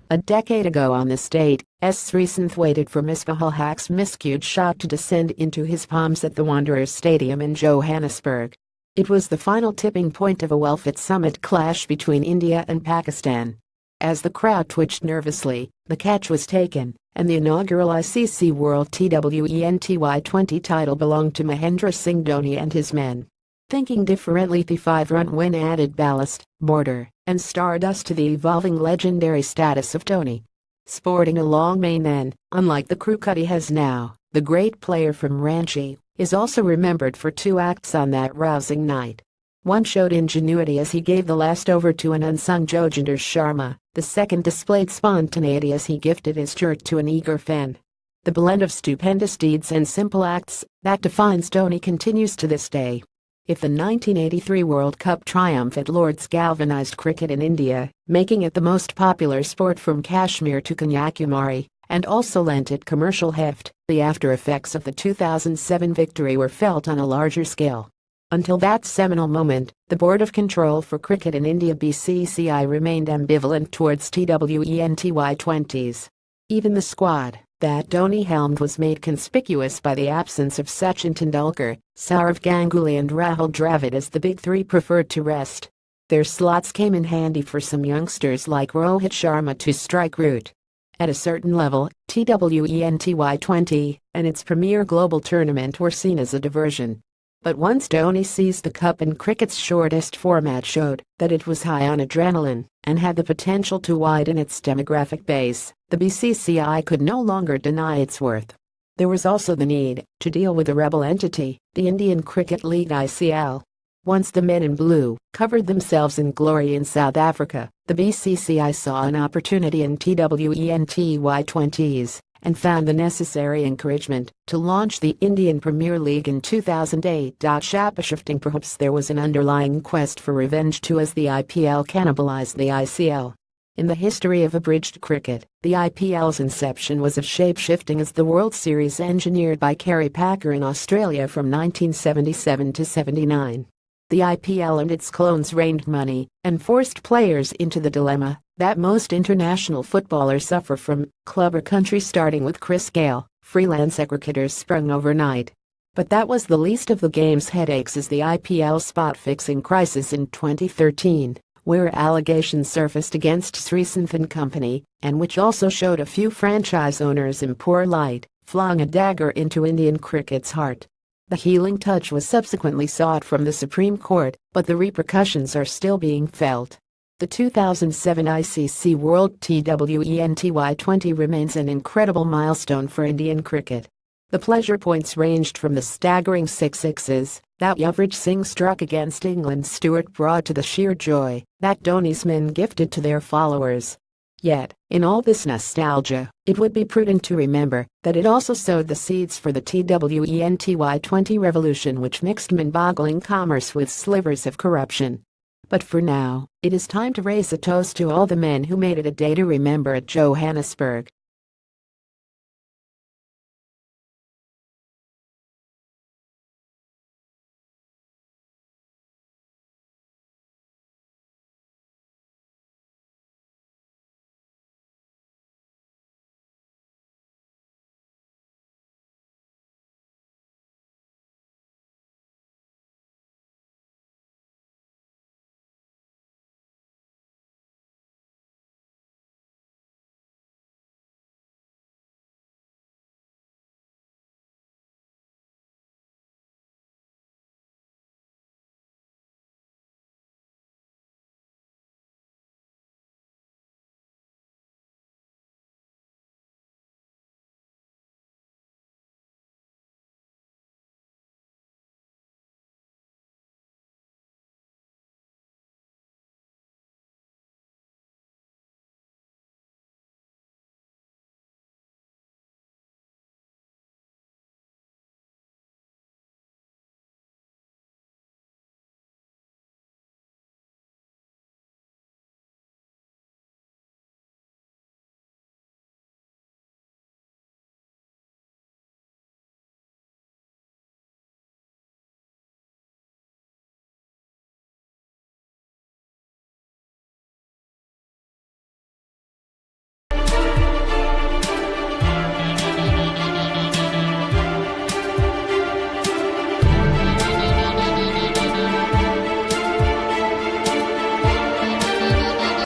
A decade ago on this date, Sreesanth waited for MisbahUlHaq's miscued shot to descend into his palms at the Wanderers Stadium in Johannesburg. It was the final tipping point of a well-fit summit clash between India and Pakistan. As the crowd twitched nervously, the catch was taken, and the inaugural ICC World T20 title belonged to Mahendra Singh Dhoni and his men. Thinking differently, the 5-run win added ballast, mortar, and stardust to the evolving legendary status of Dhoni. Sporting a long mane then, unlike the cricket he has now, the great player from Ranchi is also remembered for two acts on that rousing night. One showed ingenuity as he gave the last over to an unsung Joginder Sharma, the second displayed spontaneity as he gifted his shirt to an eager fan. The blend of stupendous deeds and simple acts that defines Dhoni continues to this day. If the 1983 World Cup triumph at Lord's galvanized cricket in India, making it the most popular sport from Kashmir to Kanyakumari, and also lent it commercial heft, the after-effects of the 2007 victory were felt on a larger scale. Until that seminal moment, the Board of Control for Cricket in India (BCCI) remained ambivalent towards T20s. Even the squad that Dhoni helmed was made conspicuous by the absence of Sachin Tendulkar, Sourav Ganguly and Rahul Dravid as the big three preferred to rest. Their slots came in handy for some youngsters like Rohit Sharma to strike root. At a certain level, T20 and its premier global tournament were seen as a diversion. But once Dhoni seized the cup and cricket's shortest format showed that it was high on adrenaline and had the potential to widen its demographic base, the BCCI could no longer deny its worth. There was also the need to deal with a rebel entity, the Indian Cricket League (ICL). Once the men in blue covered themselves in glory in South Africa, the BCCI saw an opportunity in T20s and found the necessary encouragement to launch the Indian Premier League in 2008. Shifting, perhaps there was an underlying quest for revenge too, as the IPL cannibalized the ICL. In the history of abridged cricket, the IPL's inception was as shape-shifting as the World Series engineered by Kerry Packer in Australia from 1977 to 79. The IPL and its clones rained money and forced players into the dilemma that most international footballers suffer from: club or country, starting with Chris Gayle. Freelance cricketers sprung overnight. But that was the least of the game's headaches as the IPL spot-fixing crisis in 2013, where allegations surfaced against Sreesanth and company, and which also showed a few franchise owners in poor light, flung a dagger into Indian cricket's heart. The healing touch was subsequently sought from the Supreme Court, but the repercussions are still being felt. The 2007 ICC World T20 remains an incredible milestone for Indian cricket. The pleasure points ranged from the staggering 6 sixes that Yuvraj Singh struck against England's Stuart Broad to the sheer joy that Dhoni's men gifted to their followers. Yet, in all this nostalgia, it would be prudent to remember that it also sowed the seeds for the T20 revolution, which mixed mind-boggling commerce with slivers of corruption. But for now, it is time to raise a toast to all the men who made it a day to remember at Johannesburg.